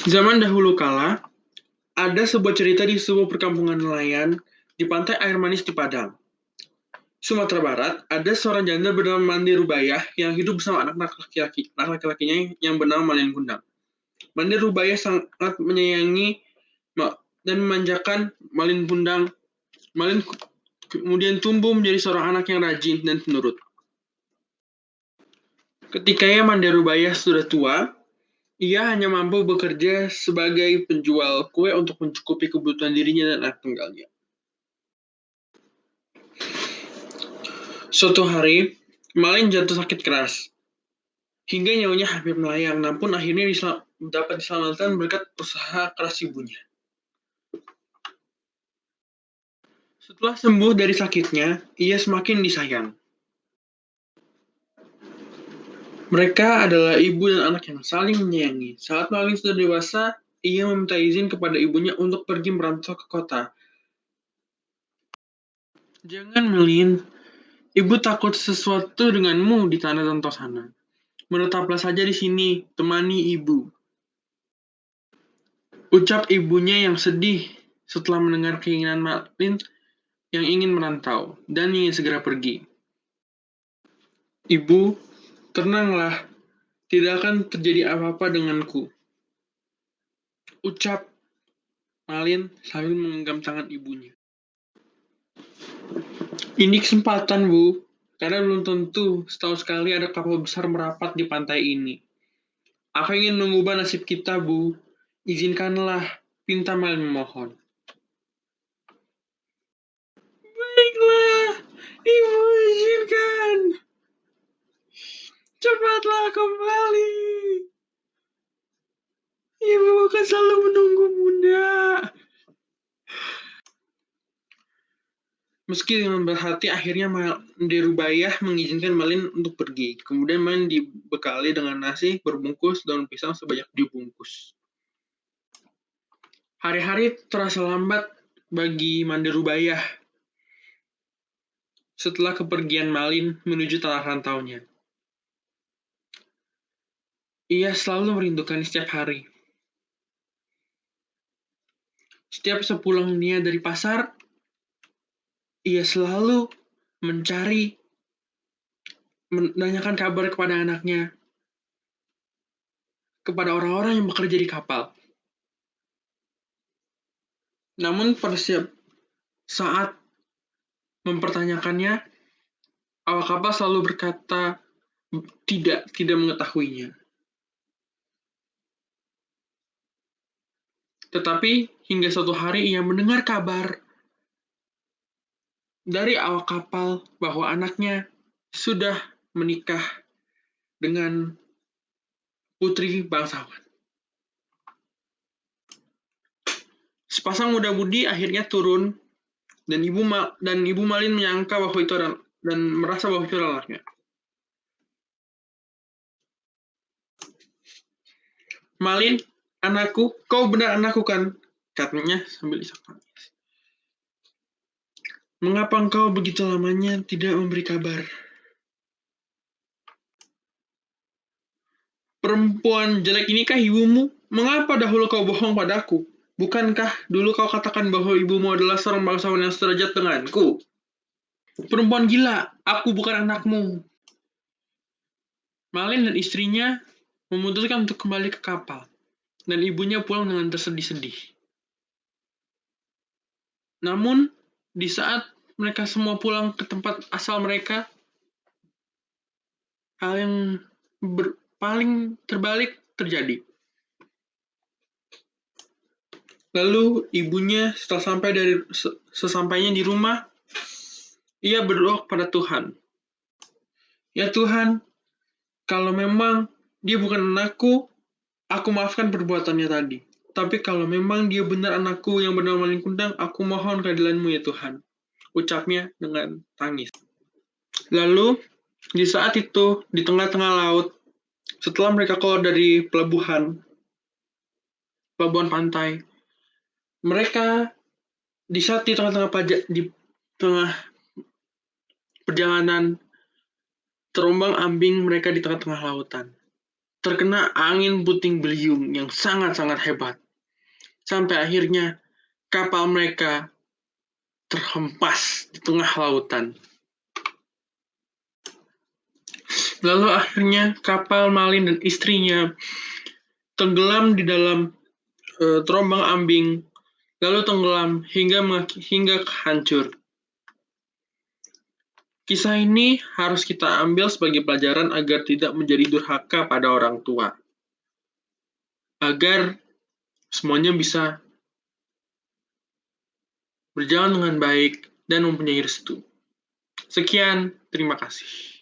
Zaman dahulu kala, ada sebuah cerita di sebuah perkampungan nelayan di pantai air manis di Padang, Sumatera Barat. Ada seorang janda bernama Mandi Rubayah yang hidup bersama anak laki-lakinya yang bernama Malin Kundang. Mandi Rubayah sangat menyayangi dan memanjakan Malin Kundang. Malin kemudian tumbuh menjadi seorang anak yang rajin dan penurut. Ketika Mandi Rubayah sudah tua, ia hanya mampu bekerja sebagai penjual kue untuk mencukupi kebutuhan dirinya dan anak tunggalnya. Suatu hari, Malin jatuh sakit keras, hingga nyawanya hampir melayang, namun akhirnya dapat diselamatkan berkat usaha keras ibunya. Setelah sembuh dari sakitnya, ia semakin disayang. Mereka adalah ibu dan anak yang saling menyayangi. Saat Malin sudah dewasa, ia meminta izin kepada ibunya untuk pergi merantau ke kota. "Jangan, Malin. Ibu takut sesuatu denganmu di tanah dan sana. Menetaplah saja di sini, temani ibu," ucap ibunya yang sedih setelah mendengar keinginan Malin yang ingin merantau dan ingin segera pergi. "Ibu, tenanglah. Tidak akan terjadi apa-apa denganku," ucap Malin sambil menggenggam tangan ibunya. "Ini kesempatan, Bu. Karena belum tentu setahun sekali ada kapal besar merapat di pantai ini. Aku ingin mengubah nasib kita, Bu. Izinkanlah," pinta Malin memohon. "Baiklah, Ibu izinkan. Cepatlah kembali. Ibu akan selalu menunggu Bunda." Meski dengan berat hati, akhirnya Mandi Rubayah mengizinkan Malin untuk pergi. Kemudian Malin dibekali dengan nasi berbungkus daun pisang sebanyak 2 bungkus. Hari-hari terasa lambat bagi Mandi Rubayah setelah kepergian Malin menuju tanah rantaunya. Ia selalu merindukan setiap hari. Setiap sepulangnya dari pasar, ia selalu menanyakan kabar kepada anaknya, kepada orang-orang yang bekerja di kapal. Namun pada setiap saat mempertanyakannya, awak kapal selalu berkata tidak mengetahuinya. Tetapi hingga suatu hari ia mendengar kabar dari awak kapal bahwa anaknya sudah menikah dengan putri bangsawan. Sepasang muda-mudi akhirnya turun dan Ibu Malin menyangka bahwa itu adalah dan merasa bahwa itu adalah anaknya. "Malin, anakku, kau benar anakku kan?" katanya sambil isak tangis. "Mengapa engkau begitu lamanya tidak memberi kabar?" "Perempuan jelek inikah ibumu? Mengapa dahulu kau bohong padaku? Bukankah dulu kau katakan bahwa ibumu adalah seorang bangsawan yang sederajat denganku?" "Perempuan gila, aku bukan anakmu." Malin dan istrinya memutuskan untuk kembali ke kapal, dan ibunya pulang dengan tersedih-sedih. Namun, di saat mereka semua pulang ke tempat asal mereka, hal yang paling terbalik terjadi. Lalu ibunya sesampainya di rumah, ia berdoa kepada Tuhan. "Ya Tuhan, kalau memang dia bukan anakku, aku maafkan perbuatannya tadi. Tapi kalau memang dia benar anakku yang bernama Malin Kundang, aku mohon keadilan-Mu ya Tuhan," ucapnya dengan tangis. Lalu, di saat itu, di tengah-tengah laut, setelah mereka keluar dari pelabuhan pantai, mereka di tengah-tengah perjalanan terombang-ambing mereka di tengah-tengah lautan. terkena angin puting beliung yang sangat-sangat hebat. Sampai akhirnya kapal mereka terhempas di tengah lautan. Lalu akhirnya kapal Malin dan istrinya tenggelam di dalam terombang-ambing, lalu tenggelam hingga hancur. Kisah ini harus kita ambil sebagai pelajaran agar tidak menjadi durhaka pada orang tua. Agar semuanya bisa berjalan dengan baik dan mempunyai restu. Sekian, terima kasih.